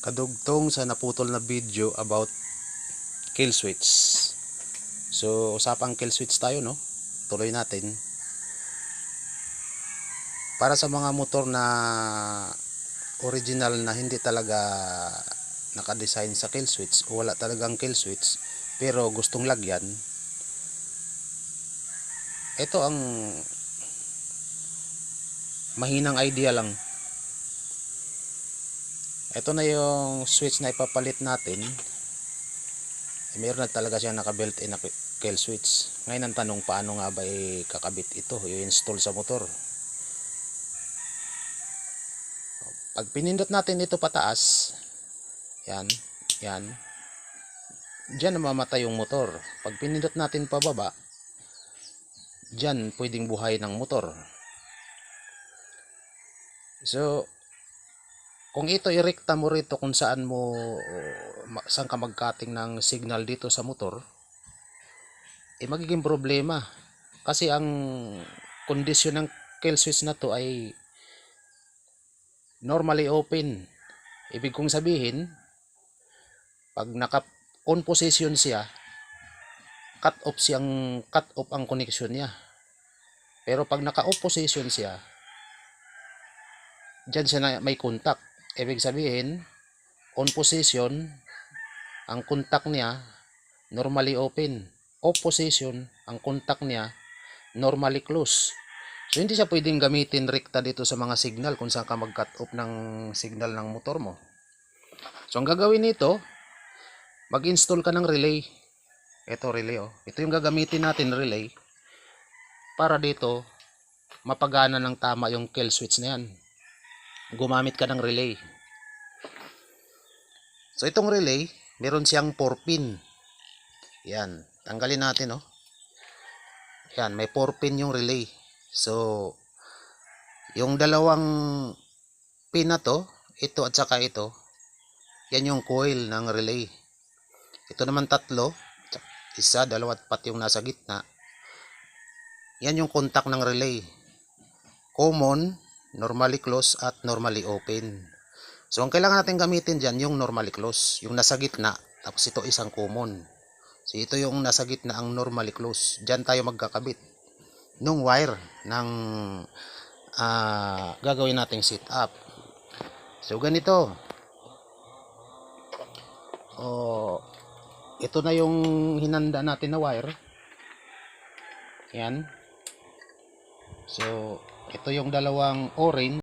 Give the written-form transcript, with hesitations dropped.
kadugtong sa naputol na video about kill switch. So usapang kill switch tayo, no? Tuloy natin. Para sa mga motor na original na hindi talaga nakadesign sa kill switch o wala talagang kill switch pero gustong lagyan, ito ang mahinang idea lang. Ito na yung switch na ipapalit natin. Meron na talaga siya naka built-in na kill switch. Ngayon ang tanong, paano nga ba kakabit ito, i-install sa motor? Pag pinindot natin ito pataas, yan, dyan namamatay yung motor. Pag pinindot natin pababa, dyan pwedeng buhay ng motor. So kung ito irekta mo rito kung saan ka magkating ng signal dito sa motor, magiging problema. Kasi ang kondisyon ng kill switch na to ay normally open. Ibig kong sabihin, pag naka on position siya, cut off ang connection niya. Pero pag naka off position siya, dyan siya na may contact. Ibig sabihin, on position, ang contact niya normally open. Off position, ang contact niya normally close. So hindi siya pwedeng gamitin rekta dito sa mga signal kung saan ka mag-cut off ng signal ng motor mo. So ang gagawin nito, mag-install ka ng relay. Ito relay, oh. Ito yung gagamitin natin, relay, para dito mapagana ng tama yung kill switch na yan. Gumamit ka ng relay. So itong relay, meron siyang 4 pin. Yan, tanggalin natin, oh. Yan, may 4 pin yung relay. So yung dalawang pin na to, ito at saka ito, yan yung coil ng relay. Ito naman tatlo, isa, dalawa at pati yung nasa gitna, yan yung contact ng relay. Common, normally close at normally open. So ang kailangan natin gamitin dyan yung normally close, yung nasa gitna, tapos ito isang common. So ito yung nasa gitna, ang normally close. Dyan tayo magkakabit nung wire ng gagawin nating setup. So ganito, ito na yung hinanda natin na wire. Yan. So ito yung dalawang o-ring.